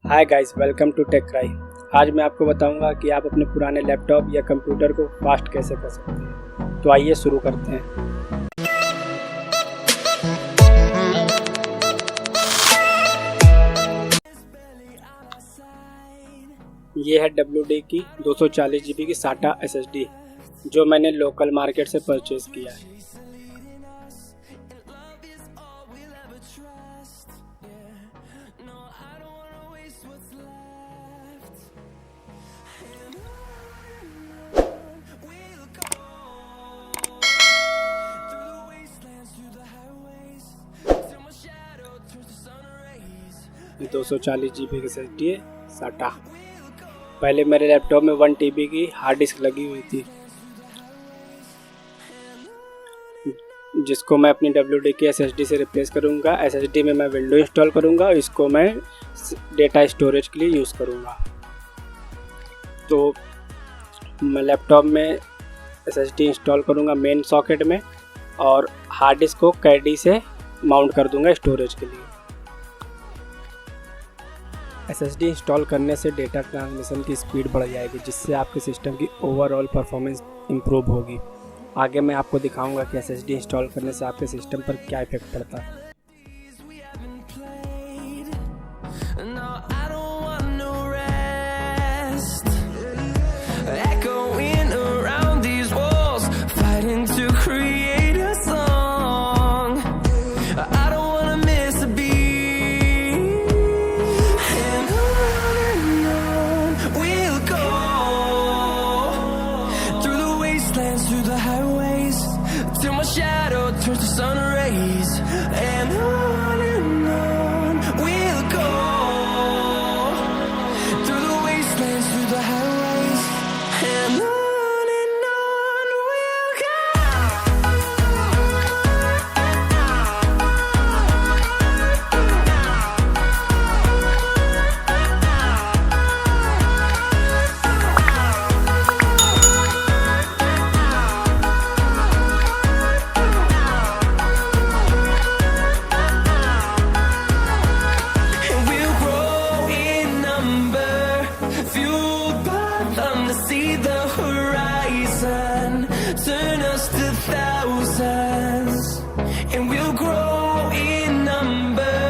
Hi guys, welcome to Tech Cry. आज मैं आपको बताऊंगा कि आप अपने पुराने लैपटॉप या कंप्यूटर को फास्ट कैसे कर सकते हैं। तो आइए शुरू करते हैं। ये है WD की 240 GB की SATA SSD जो मैंने लोकल मार्केट से परचेज़ किया है। ये 240 GB की SSD है SATA। पहले मेरे लैपटॉप में 1 TB की हार्ड डिस्क लगी हुई थी, जिसको मैं अपनी WD की SSD से रिप्लेस करूँगा। SSD में मैं विंडो इंस्टॉल करूँगा, इसको मैं डेटा स्टोरेज के लिए यूज़ करूँगा। तो मैं लैपटॉप में SSD इंस्टॉल करूँगा मेन सॉकेट में, और हार्ड डिस्क को कैडी से माउंट कर दूँगा स्टोरेज के लिए। SSD इंस्टॉल करने से डेटा ट्रांसमिशन की स्पीड बढ़ जाएगी, जिससे आपके सिस्टम की ओवरऑल परफॉर्मेंस इम्प्रूव होगी। आगे मैं आपको दिखाऊंगा कि SSD इंस्टॉल करने से आपके सिस्टम पर क्या इफेक्ट पड़ता है। Through the highways till my shadow turns to sun rays, and on we'll go through the wastelands, through the highways, and on we'll go. Turn us to thousands, and we'll grow in number,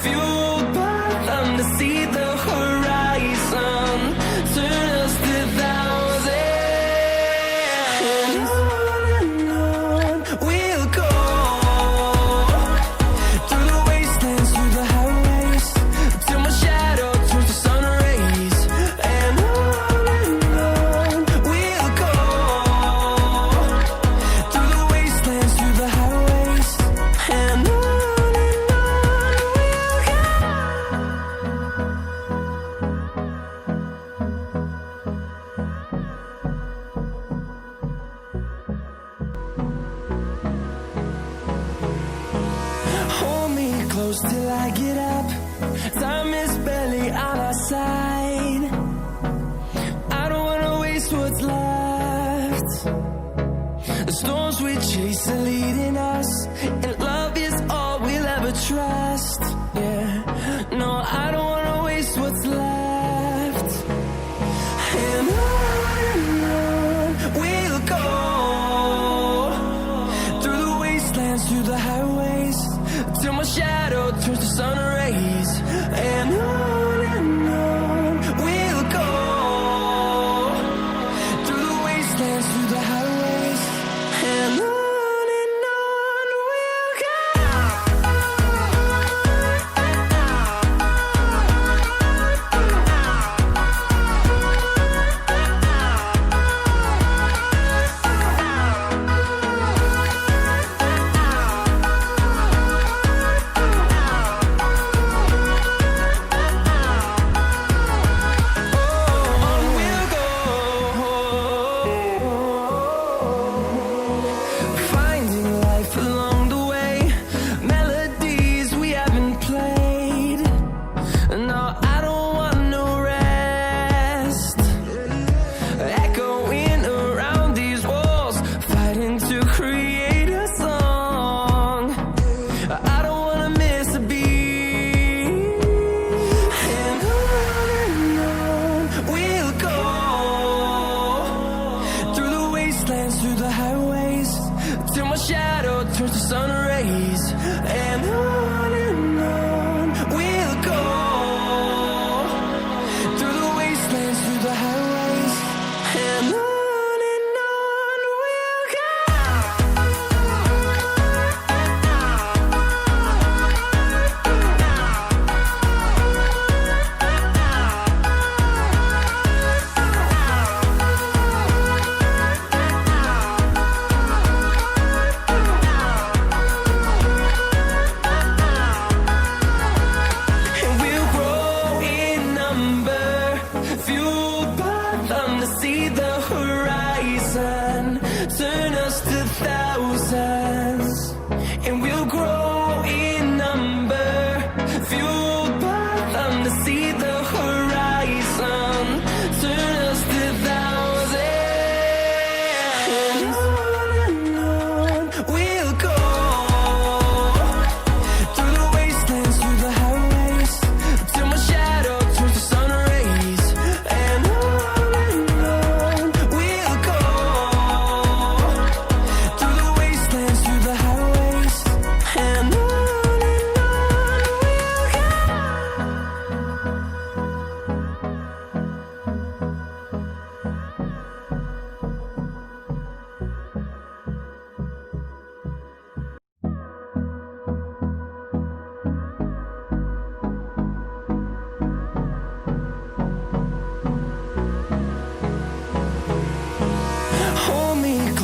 fueled by them to see the horizon. Turn us to thousands, and on we'll go through the wastelands, through the highways, till my shadow turns to sun rays, and on we'll go. Close till I get up. Time is barely on our side. I don't wanna waste what's left. The storms we chase are leading us, and love is all we'll ever trust. Yeah, no, I don't wanna waste what's left. And on we'll go through the wastelands, through the highways, till my shadow turns to sun rays, and on we'll go through the wastelands, through the highways, and on we'll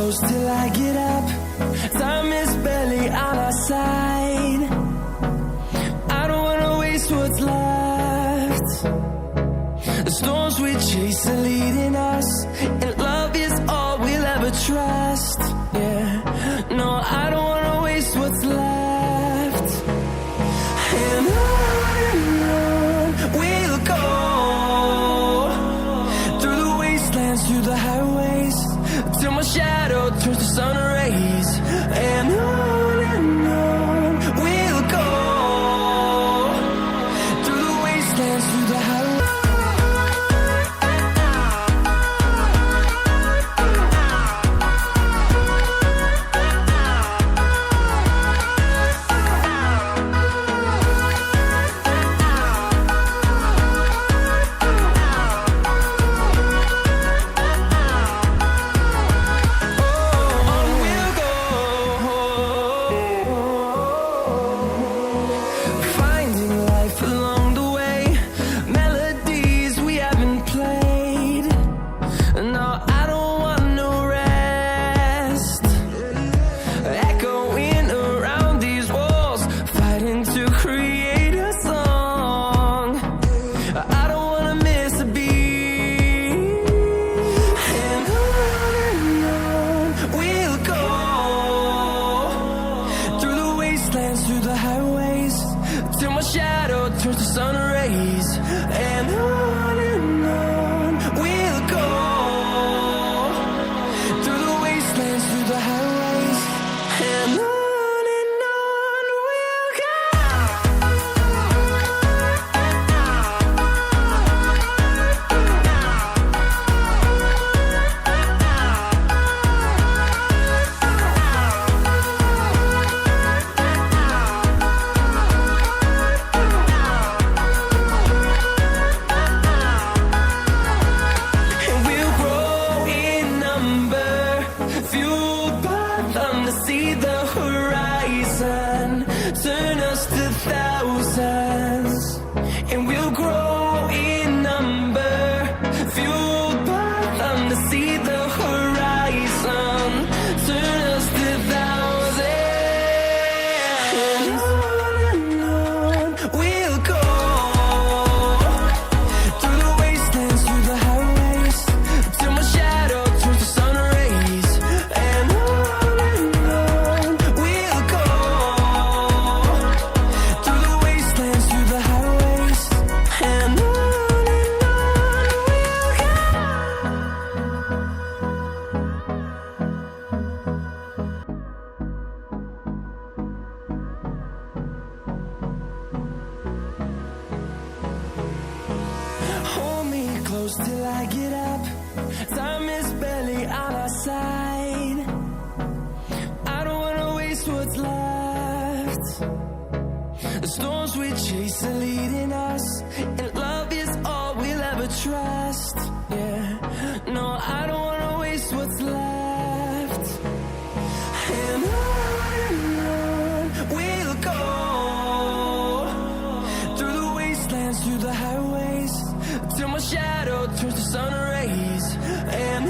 close till I get up. Time is barely on our side. I don't wanna waste what's left. The storms we chase are leading us, and love is all we'll ever trust. Yeah, no, I don't wanna waste what's left. And on we'll go, through the wastelands, through the highways, till my shadow turns to sun rays. And on we'll go, through the wastelands, through the highways. Through the highways, till my shadow turns to sun rays. And on we'll go, through the wastelands, through the highways. And on we'll go. See the horizon, turn us to thousands, and we'll grow in number, fueled by them to see the horizon, turn us to thousands. And on we'll go, through the wastelands, through the highways, till my shadow turns to sun rays. And close till I get up. Time is barely on our side. I don't wanna waste what's left. The storms we chase are leading us, and love is all we'll ever trust. Yeah, no, I don't wanna waste what's left. And on we'll go, through the wastelands, through the highways, till my shadow turns to sun rays. And